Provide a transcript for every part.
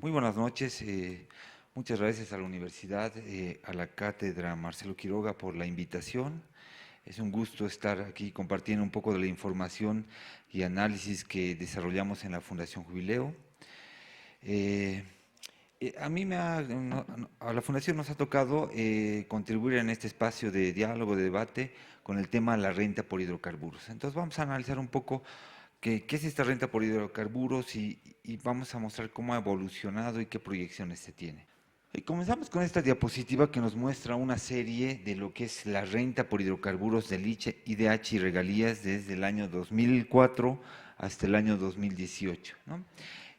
Muy buenas noches. Muchas gracias a la universidad, a la cátedra Marcelo Quiroga por la invitación. Es un gusto estar aquí compartiendo un poco de la información y análisis que desarrollamos en la Fundación Jubileo. Eh, a mí a la Fundación nos ha tocado contribuir en este espacio de diálogo, de debate, con el tema de la renta por hidrocarburos. Entonces vamos a analizar un poco qué es esta renta por hidrocarburos y vamos a mostrar cómo ha evolucionado y qué proyecciones se tiene. Y comenzamos con esta diapositiva que nos muestra una serie de lo que es la renta por hidrocarburos del IDH y regalías desde el año 2004 hasta el año 2018, ¿no?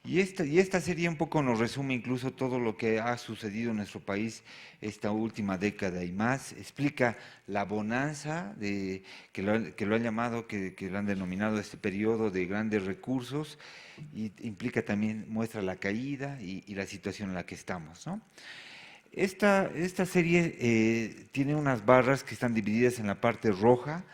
Y esta serie un poco nos resume incluso todo lo que ha sucedido en nuestro país esta última década y más. Explica la bonanza que lo han llamado, que lo han denominado este periodo de grandes recursos, y implica también, muestra la caída y la situación en la que estamos, ¿no? Esta serie tiene unas barras que están divididas en la parte roja,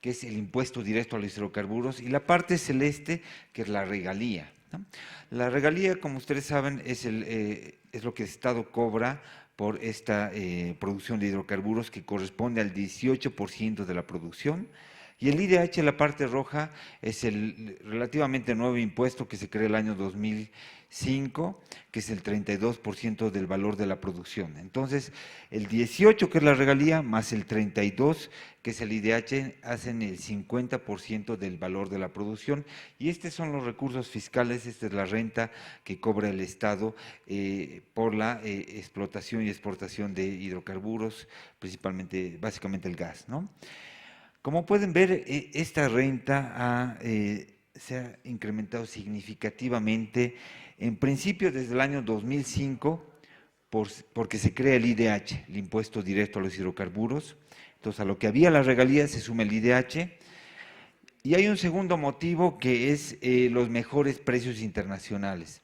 que es el impuesto directo a los hidrocarburos, y la parte celeste, que es la regalía, ¿no? La regalía, como ustedes saben, es lo que el Estado cobra por esta producción de hidrocarburos, que corresponde al 18% de la producción. Y el IDH, la parte roja, es el relativamente nuevo impuesto que se creó el año 2005, que es el 32% del valor de la producción. Entonces, el 18, que es la regalía, más el 32, que es el IDH, hacen el 50% del valor de la producción. Y estos son los recursos fiscales, esta es la renta que cobra el Estado por la explotación y exportación de hidrocarburos, principalmente, básicamente el gas, ¿no? Como pueden ver, esta renta se ha incrementado significativamente, en principio desde el año 2005, porque se crea el IDH, el impuesto directo a los hidrocarburos. Entonces, a lo que había las regalías se suma el IDH. Y hay un segundo motivo, que es los mejores precios internacionales.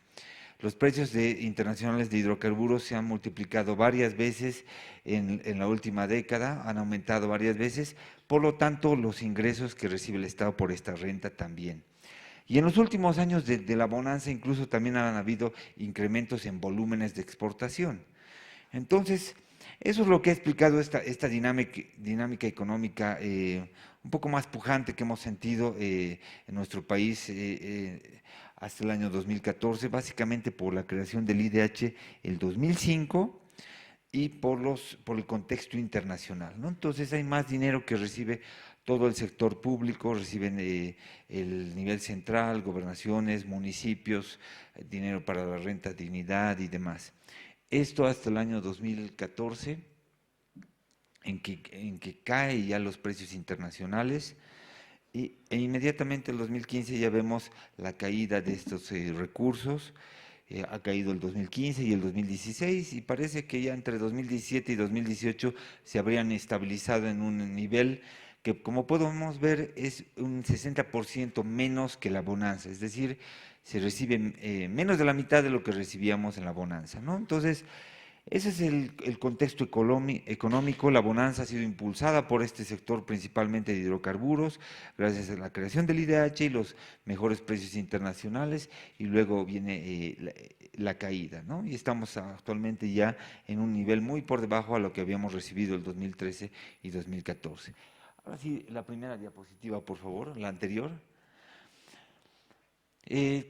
Los precios internacionales de hidrocarburos se han multiplicado varias veces en la última década, han aumentado varias veces, por lo tanto los ingresos que recibe el Estado por esta renta también. Y en los últimos años de la bonanza incluso también han habido incrementos en volúmenes de exportación. Entonces, eso es lo que ha explicado esta dinámica económica un poco más pujante que hemos sentido en nuestro país hasta el año 2014, básicamente por la creación del IDH el 2005 y por el contexto internacional, ¿no? Entonces hay más dinero que recibe todo el sector público, reciben el nivel central, gobernaciones, municipios, dinero para la renta, dignidad y demás. Esto hasta el año 2014, en que cae ya los precios internacionales, e inmediatamente en el 2015 ya vemos la caída de estos recursos. Ha caído el 2015 y el 2016, y parece que ya entre 2017 y 2018 se habrían estabilizado en un nivel que, como podemos ver, es un 60% menos que la bonanza, es decir, se recibe menos de la mitad de lo que recibíamos en la bonanza, ¿no? Entonces, ese es el contexto económico. La bonanza ha sido impulsada por este sector, principalmente de hidrocarburos, gracias a la creación del IDH y los mejores precios internacionales, y luego viene la caída, ¿no? Y estamos actualmente ya en un nivel muy por debajo a lo que habíamos recibido el 2013 y 2014. Ahora sí, la primera diapositiva, por favor, la anterior.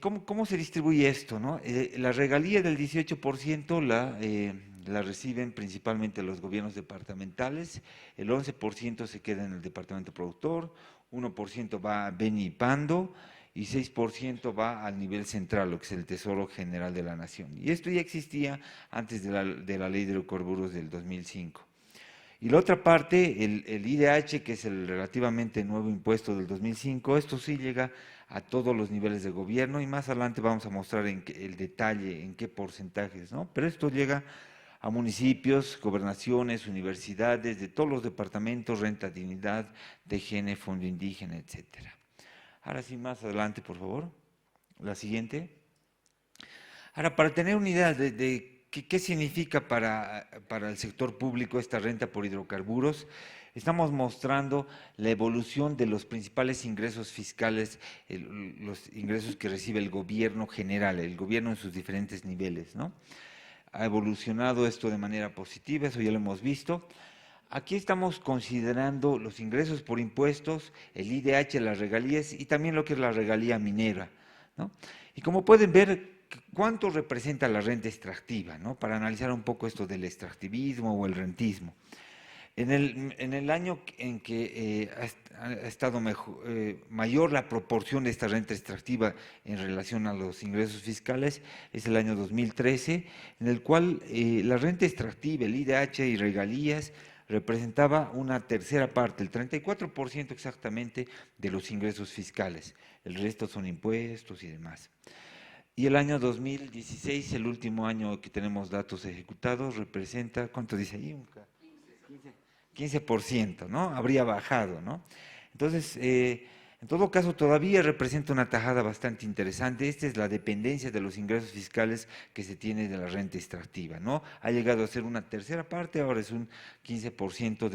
¿Cómo se distribuye esto, no? La regalía del 18% la reciben principalmente los gobiernos departamentales, el 11% se queda en el departamento productor, 1% va a Beni y Pando, y 6% va al nivel central, lo que es el Tesoro General de la Nación. Y esto ya existía antes de la Ley de Hidrocarburos del 2005. Y la otra parte, el IDH, que es el relativamente nuevo impuesto del 2005, esto sí llega a todos los niveles de gobierno, y más adelante vamos a mostrar el detalle, en qué porcentajes, ¿no? Pero esto llega a municipios, gobernaciones, universidades, de todos los departamentos, renta, dignidad, DGN, Fondo Indígena, etcétera. Ahora sí, más adelante, por favor. La siguiente. Ahora, para tener una idea de ¿qué significa para el sector público esta renta por hidrocarburos? Estamos mostrando la evolución de los principales ingresos fiscales, los ingresos que recibe el gobierno general, el gobierno en sus diferentes niveles, ¿no? Ha evolucionado esto de manera positiva, eso ya lo hemos visto. Aquí estamos considerando los ingresos por impuestos, el IDH, las regalías y también lo que es la regalía minera, ¿no? Y como pueden ver, ¿cuánto representa la renta extractiva, ¿no? Para analizar un poco esto del extractivismo o el rentismo. En el año en que ha estado mayor la proporción de esta renta extractiva en relación a los ingresos fiscales es el año 2013, en el cual la renta extractiva, el IDH y regalías representaba una tercera parte, el 34% exactamente de los ingresos fiscales. El resto son impuestos y demás. Y el año 2016, el último año que tenemos datos ejecutados, representa, ¿cuánto dice ahí? 15%, ¿no? Habría bajado, ¿no? Entonces, en todo caso, todavía representa una tajada bastante interesante. Esta es la dependencia de los ingresos fiscales que se tiene de la renta extractiva, ¿no? Ha llegado a ser una tercera parte, ahora es un 15%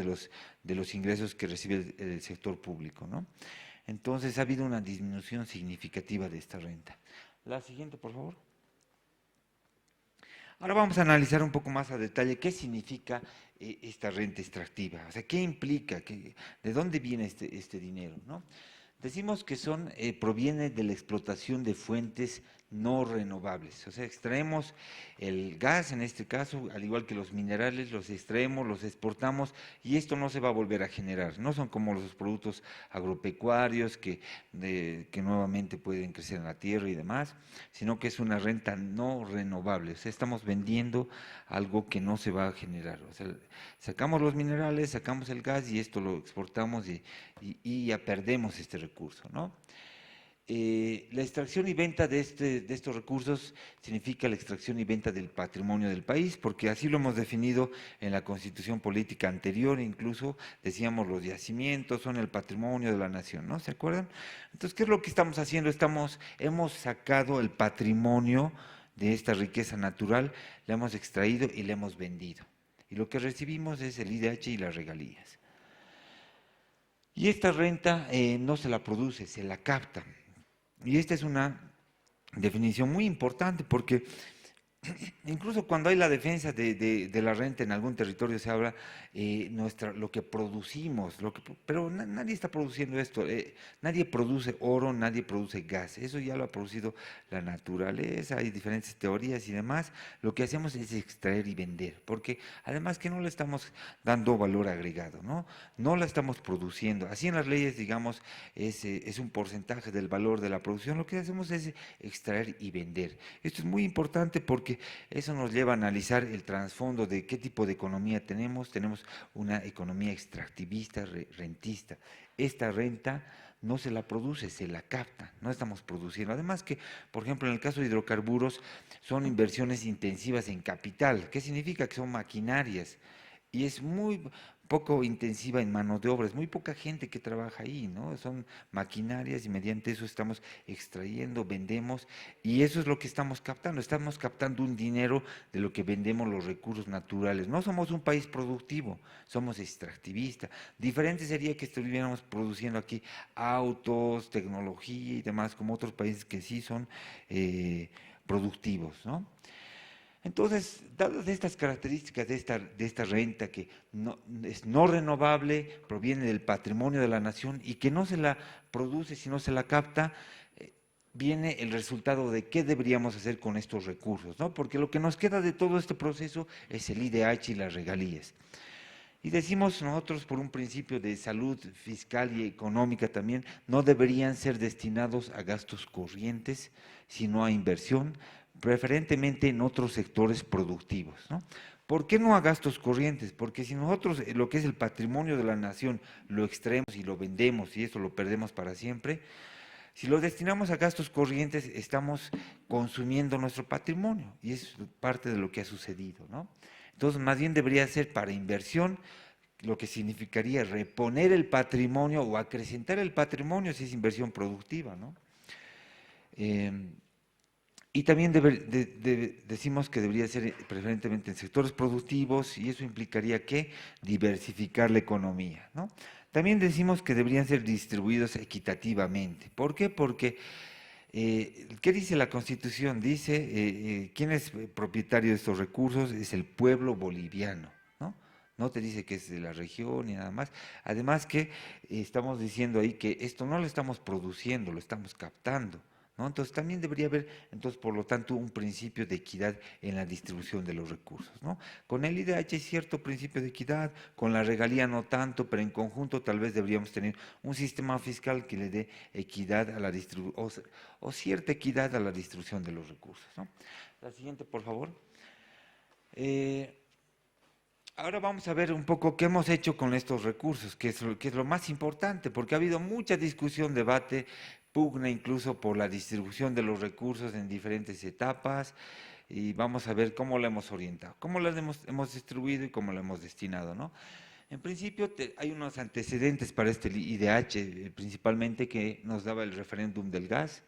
de los ingresos que recibe el sector público, ¿no? Entonces, ha habido una disminución significativa de esta renta. La siguiente, por favor. Ahora vamos a analizar un poco más a detalle qué significa esta renta extractiva, o sea, qué implica, de dónde viene este dinero, ¿no? Decimos que proviene de la explotación de fuentes no renovables, o sea, extraemos el gas en este caso, al igual que los minerales, los extraemos, los exportamos y esto no se va a volver a generar, no son como los productos agropecuarios que nuevamente pueden crecer en la tierra y demás, sino que es una renta no renovable, o sea, estamos vendiendo algo que no se va a generar, o sea, sacamos los minerales, sacamos el gas y esto lo exportamos y ya perdemos este recurso, ¿no? La extracción y venta de estos recursos significa la extracción y venta del patrimonio del país, porque así lo hemos definido en la Constitución política anterior, incluso decíamos los yacimientos son el patrimonio de la nación, ¿no? ¿Se acuerdan? Entonces, ¿qué es lo que estamos haciendo? Hemos sacado el patrimonio de esta riqueza natural, la hemos extraído y la hemos vendido. Y lo que recibimos es el IDH y las regalías. Y esta renta no se la produce, se la capta. Y esta es una definición muy importante porque incluso cuando hay la defensa de la renta en algún territorio se habla lo que producimos, pero nadie está produciendo esto, nadie produce oro, nadie produce gas, eso ya lo ha producido la naturaleza, hay diferentes teorías y demás, lo que hacemos es extraer y vender, porque además que no le estamos dando valor agregado, no la estamos produciendo, así en las leyes digamos es un porcentaje del valor de la producción, lo que hacemos es extraer y vender, esto es muy importante porque eso nos lleva a analizar el trasfondo de qué tipo de economía tenemos una economía extractivista, rentista. Esta renta no se la produce, se la capta, no estamos produciendo. Además que, por ejemplo, en el caso de hidrocarburos, son inversiones intensivas en capital. ¿Qué significa? Que son maquinarias. Y es muy poco intensiva en mano de obra, es muy poca gente que trabaja ahí, ¿no? Son maquinarias y mediante eso estamos extrayendo, vendemos y eso es lo que estamos captando un dinero de lo que vendemos los recursos naturales. No somos un país productivo, somos extractivista. Diferente sería que estuviéramos produciendo aquí autos, tecnología y demás, como otros países que sí son productivos, ¿no? Entonces, dadas estas características de esta renta que es no renovable, proviene del patrimonio de la nación y que no se la produce, sino se la capta, viene el resultado de qué deberíamos hacer con estos recursos, ¿no? Porque lo que nos queda de todo este proceso es el IDH y las regalías. Y decimos nosotros por un principio de salud fiscal y económica también, no deberían ser destinados a gastos corrientes, sino a inversión, preferentemente en otros sectores productivos, ¿no? ¿Por qué no a gastos corrientes? Porque si nosotros lo que es el patrimonio de la nación lo extraemos y lo vendemos y eso lo perdemos para siempre, si lo destinamos a gastos corrientes estamos consumiendo nuestro patrimonio y es parte de lo que ha sucedido, ¿no? Entonces, más bien debería ser para inversión, lo que significaría reponer el patrimonio o acrecentar el patrimonio si es inversión productiva, ¿no? Y también decimos que debería ser preferentemente en sectores productivos y eso implicaría que diversificar la economía, ¿no? También decimos que deberían ser distribuidos equitativamente. ¿Por qué? Porque, ¿qué dice la Constitución? Dice, ¿quién es propietario de estos recursos? Es el pueblo boliviano, ¿no? No te dice que es de la región ni nada más. Además que estamos diciendo ahí que esto no lo estamos produciendo, lo estamos captando, ¿no? Entonces también debería haber, entonces por lo tanto, un principio de equidad en la distribución de los recursos, ¿no? Con el IDH hay cierto principio de equidad, con la regalía no tanto, pero en conjunto tal vez deberíamos tener un sistema fiscal que le dé equidad a la distribución, o cierta equidad a la distribución de los recursos, ¿no? La siguiente, por favor. Eh, Ahora vamos a ver un poco qué hemos hecho con estos recursos, que es lo más importante, porque ha habido mucha discusión, debate, pugna incluso por la distribución de los recursos en diferentes etapas, y vamos a ver cómo lo hemos orientado, cómo lo hemos distribuido y cómo lo hemos destinado, ¿no? En principio hay unos antecedentes para este IDH, principalmente que nos daba el referéndum del gas,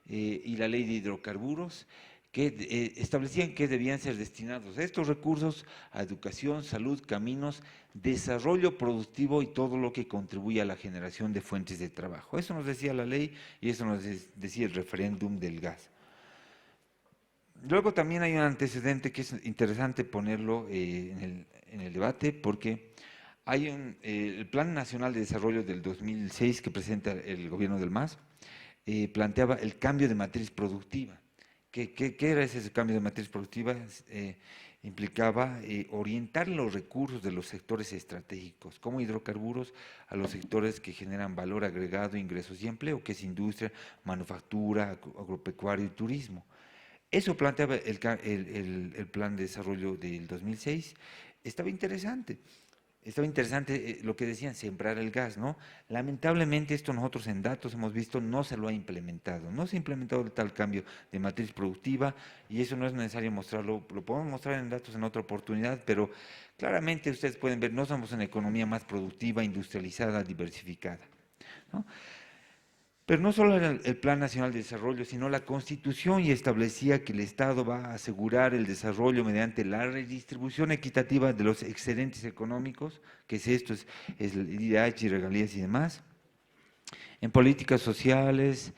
y la ley de hidrocarburos, que establecían que debían ser destinados estos recursos a educación, salud, caminos, desarrollo productivo y todo lo que contribuye a la generación de fuentes de trabajo. Eso nos decía la ley y eso nos decía el referéndum del gas. Luego también hay un antecedente que es interesante ponerlo en el debate porque hay el Plan Nacional de Desarrollo del 2006 que presenta el gobierno del MAS, planteaba el cambio de matriz productiva. ¿Qué era ese cambio de matriz productiva? Implicaba orientar los recursos de los sectores estratégicos, como hidrocarburos, a los sectores que generan valor agregado, ingresos y empleo, que es industria, manufactura, agropecuario y turismo. Eso planteaba el plan de desarrollo del 2006. Estaba interesante. Estaba interesante lo que decían, sembrar el gas, ¿no? Lamentablemente esto nosotros en datos hemos visto no se lo ha implementado, no se ha implementado el tal cambio de matriz productiva y eso no es necesario mostrarlo, lo podemos mostrar en datos en otra oportunidad, pero claramente ustedes pueden ver, no somos una economía más productiva, industrializada, diversificada, ¿no? Pero no solo era el Plan Nacional de Desarrollo, sino la Constitución y establecía que el Estado va a asegurar el desarrollo mediante la redistribución equitativa de los excedentes económicos, que es esto, es el IDH y regalías y demás, en políticas sociales,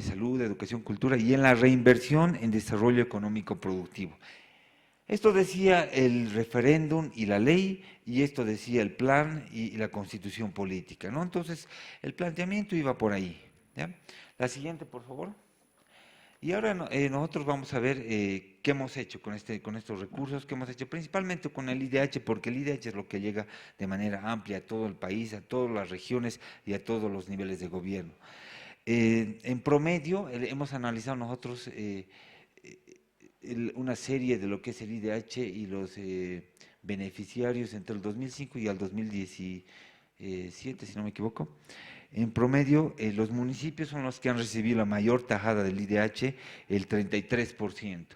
salud, educación, cultura y en la reinversión en desarrollo económico productivo. Esto decía el referéndum y la ley, y esto decía el plan y la constitución política, ¿no? Entonces, el planteamiento iba por ahí, ¿ya? La siguiente, por favor. Y ahora nosotros vamos a ver qué hemos hecho con estos recursos, qué hemos hecho principalmente con el IDH, porque el IDH es lo que llega de manera amplia a todo el país, a todas las regiones y a todos los niveles de gobierno. En promedio, hemos analizado nosotros una serie de lo que es el IDH y los beneficiarios entre el 2005 y el 2017, si no me equivoco. En promedio, los municipios son los que han recibido la mayor tajada del IDH, el 33%.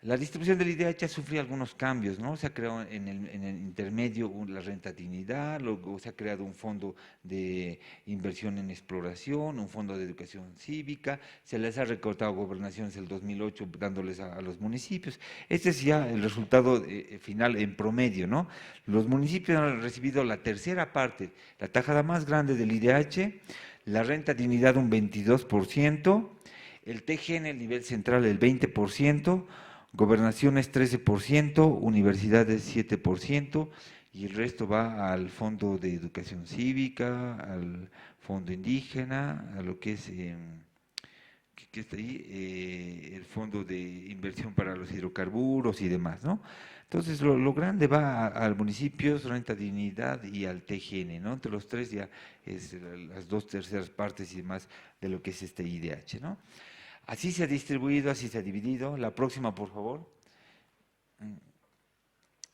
La distribución del IDH ha sufrido algunos cambios, ¿no? Se ha creado en el intermedio la renta dignidad, luego se ha creado un fondo de inversión en exploración, un fondo de educación cívica, se les ha recortado gobernaciones el 2008 dándoles a los municipios. Este es ya el resultado final en promedio, ¿no? Los municipios han recibido la tercera parte, la tajada más grande del IDH, la renta dignidad un 22%, el TGN, el nivel central, el 20%, gobernaciones 13%, universidades 7%, y el resto va al Fondo de Educación Cívica, al Fondo Indígena, a lo que es, ¿qué está ahí? El Fondo de Inversión para los Hidrocarburos y demás, ¿no? Entonces, lo grande va al municipio, renta dignidad y al TGN, ¿no? Entre los tres ya es las dos terceras partes y demás de lo que es este IDH, ¿no? Así se ha distribuido, así se ha dividido. La próxima, por favor.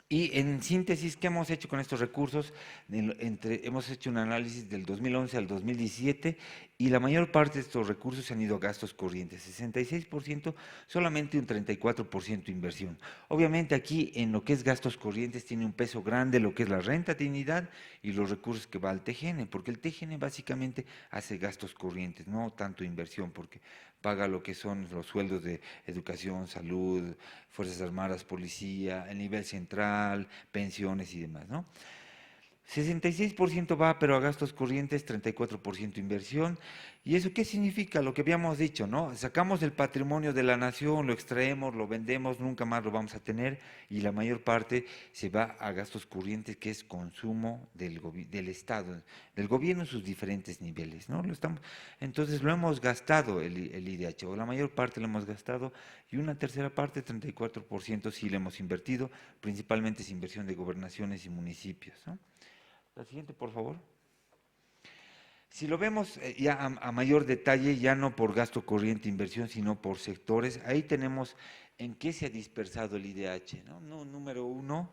Y en síntesis, ¿qué hemos hecho con estos recursos? Hemos hecho un análisis del 2011 al 2017 y la mayor parte de estos recursos se han ido a gastos corrientes, 66%, solamente un 34% inversión. Obviamente aquí en lo que es gastos corrientes tiene un peso grande lo que es la renta dignidad y los recursos que va al TGN, porque el TGN básicamente hace gastos corrientes, no tanto inversión, porque paga lo que son los sueldos de educación, salud, Fuerzas Armadas, policía, el nivel central, pensiones y demás, ¿no? 66% va, pero a gastos corrientes, 34% inversión. ¿Y eso qué significa? Lo que habíamos dicho, ¿no? Sacamos el patrimonio de la nación, lo extraemos, lo vendemos, nunca más lo vamos a tener y la mayor parte se va a gastos corrientes, que es consumo del Estado, del gobierno en sus diferentes niveles, ¿no? Entonces lo hemos gastado el IDH, o la mayor parte lo hemos gastado y una tercera parte, 34% sí lo hemos invertido, principalmente es inversión de gobernaciones y municipios, ¿no? La siguiente, por favor. Si lo vemos ya a mayor detalle, ya no por gasto corriente inversión, sino por sectores, ahí tenemos en qué se ha dispersado el IDH, ¿no? Número uno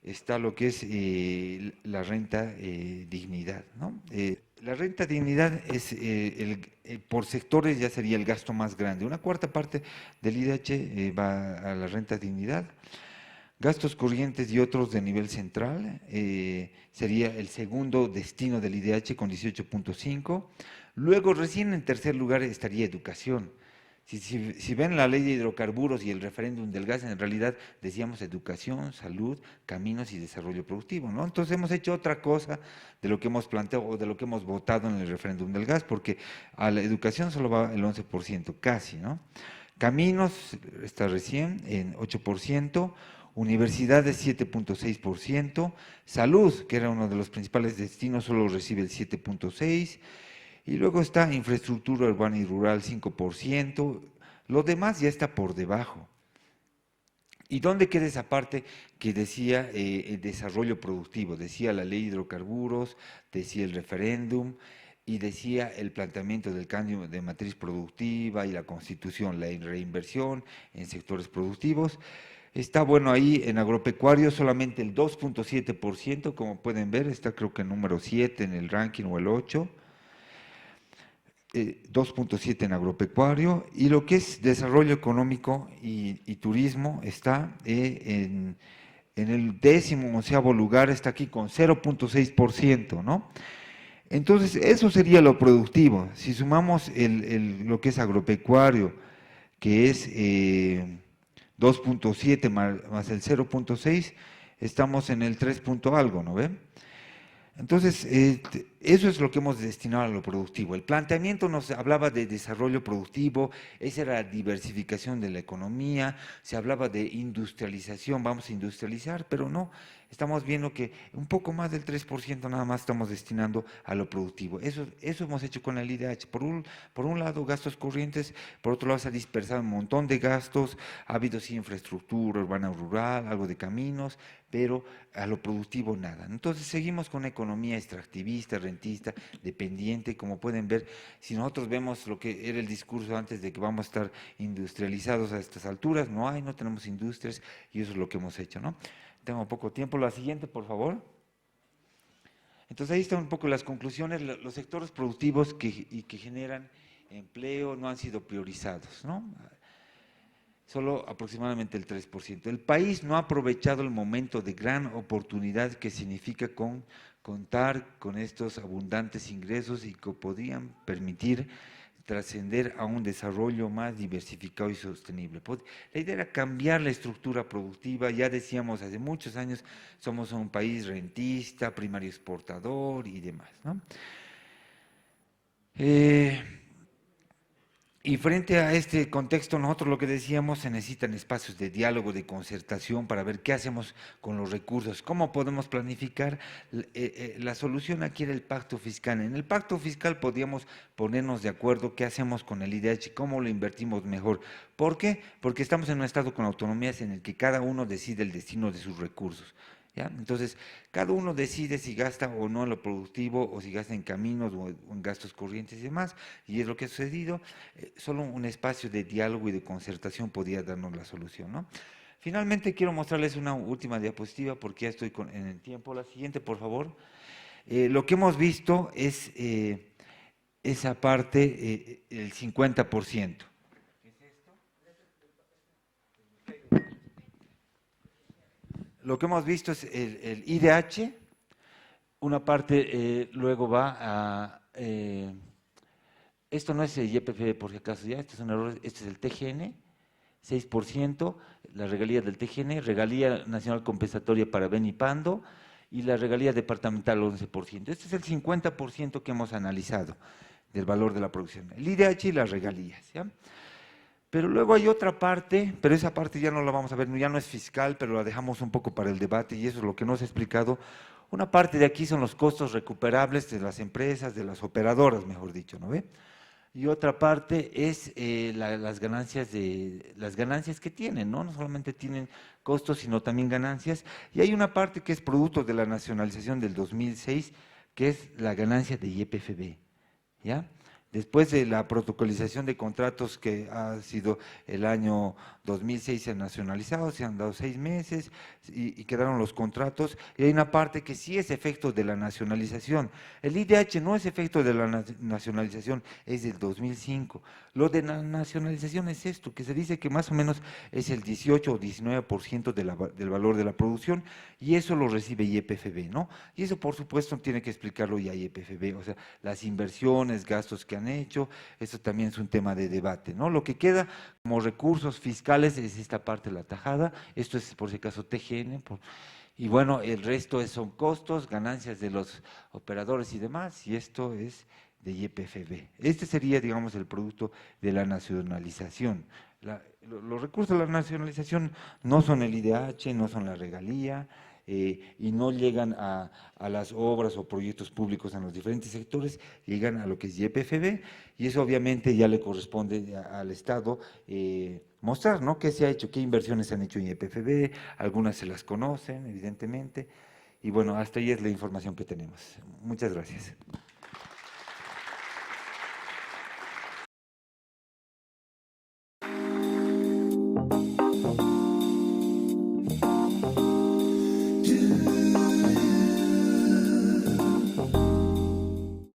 está lo que es la renta dignidad, ¿no? La renta dignidad es, por sectores ya sería el gasto más grande. Una cuarta parte del IDH va a la renta dignidad. Gastos corrientes y otros de nivel central, sería el segundo destino del IDH con 18.5. Luego, recién en tercer lugar estaría educación. Si ven la ley de hidrocarburos y el referéndum del gas, en realidad decíamos educación, salud, caminos y desarrollo productivo, ¿no? Entonces hemos hecho otra cosa de lo que hemos planteado o de lo que hemos votado en el referéndum del gas, porque a la educación solo va el 11%, casi, ¿no? Caminos está recién en 8%, universidades 7.6%, salud, que era uno de los principales destinos, solo recibe el 7.6%, y luego está infraestructura urbana y rural 5%, lo demás ya está por debajo. ¿Y dónde queda esa parte que decía el desarrollo productivo? Decía la ley de hidrocarburos, decía el referéndum y decía el planteamiento del cambio de matriz productiva y la constitución, la reinversión en sectores productivos. Está bueno ahí en agropecuario solamente el 2.7%, como pueden ver, está creo que el número 7 en el ranking o el 8. 2.7 en agropecuario, y lo que es desarrollo económico y turismo está en el 11º lugar, está aquí con 0.6%, ¿no? Entonces, eso sería lo productivo. Si sumamos lo que es agropecuario, que es 2.7 más el 0.6, estamos en el 3 punto algo, ¿no ven? Entonces, eso es lo que hemos destinado a lo productivo. El planteamiento nos hablaba de desarrollo productivo, esa era la diversificación de la economía, se hablaba de industrialización, vamos a industrializar, pero no, estamos viendo que un poco más del 3% nada más estamos destinando a lo productivo. Eso hemos hecho con el IDH. Por un lado, gastos corrientes, por otro lado, se ha dispersado un montón de gastos, ha habido sí infraestructura urbana o rural, algo de caminos, pero a lo productivo nada. Entonces seguimos con una economía extractivista, rentista, dependiente, como pueden ver, si nosotros vemos lo que era el discurso antes de que vamos a estar industrializados a estas alturas, no tenemos industrias y eso es lo que hemos hecho, ¿no? Tengo poco tiempo, la siguiente, por favor. Entonces ahí están un poco las conclusiones, los sectores productivos que generan empleo no han sido priorizados, ¿no? Solo aproximadamente el 3%. El país no ha aprovechado el momento de gran oportunidad que significa contar con estos abundantes ingresos y que podrían permitir trascender a un desarrollo más diversificado y sostenible. La idea era cambiar la estructura productiva, ya decíamos hace muchos años, somos un país rentista, primario exportador y demás, ¿no? Y frente a este contexto, nosotros lo que decíamos, se necesitan espacios de diálogo, de concertación para ver qué hacemos con los recursos, cómo podemos planificar. La solución aquí era el pacto fiscal. En el pacto fiscal podíamos ponernos de acuerdo qué hacemos con el IDH, cómo lo invertimos mejor. ¿Por qué? Porque estamos en un estado con autonomías en el que cada uno decide el destino de sus recursos. ¿Ya? Entonces, cada uno decide si gasta o no en lo productivo, o si gasta en caminos o en gastos corrientes y demás, y es lo que ha sucedido. Solo un espacio de diálogo y de concertación podía darnos la solución, ¿no? Finalmente quiero mostrarles una última diapositiva porque ya estoy en el tiempo. La siguiente, por favor. Lo que hemos visto es esa parte, el 50%. Lo que hemos visto es el IDH, una parte luego va esto no es el YPF por si acaso, ya, esto es un error, este es el TGN, 6%, la regalía del TGN, regalía nacional compensatoria para Benipando y la regalía departamental 11%. Este es el 50% que hemos analizado del valor de la producción, el IDH y las regalías, ¿ya? Pero luego hay otra parte, pero esa parte ya no la vamos a ver, ya no es fiscal, pero la dejamos un poco para el debate y eso es lo que nos ha explicado. Una parte de aquí son los costos recuperables de las empresas, de las operadoras, mejor dicho, ¿no ve? Y otra parte es las ganancias que tienen, ¿no? No solamente tienen costos, sino también ganancias. Y hay una parte que es producto de la nacionalización del 2006, que es la ganancia de YPFB, ¿ya? Después de la protocolización de contratos que ha sido el año 2006 se han nacionalizado, se han dado 6 meses y quedaron los contratos. Y hay una parte que sí es efecto de la nacionalización. El IDH no es efecto de la nacionalización, es del 2005. Lo de la nacionalización es esto, que se dice que más o menos es el 18 o 19% del valor de la producción y eso lo recibe YPFB, ¿no? Y eso por supuesto tiene que explicarlo ya YPFB, o sea, las inversiones, gastos que han hecho, eso también es un tema de debate, ¿no? Lo que queda como recursos fiscales es esta parte de la tajada, esto es por si acaso TGN, y bueno, el resto son costos, ganancias de los operadores y demás, y esto es de YPFB. Este sería, digamos, el producto de la nacionalización. Los recursos de la nacionalización no son el IDH, no son la regalía, y no llegan a las obras o proyectos públicos en los diferentes sectores, llegan a lo que es YPFB, y eso obviamente ya le corresponde al Estado mostrar, ¿no? ¿Qué se ha hecho? ¿Qué inversiones se han hecho en YPFB? Algunas se las conocen, evidentemente, y bueno, hasta ahí es la información que tenemos. Muchas gracias.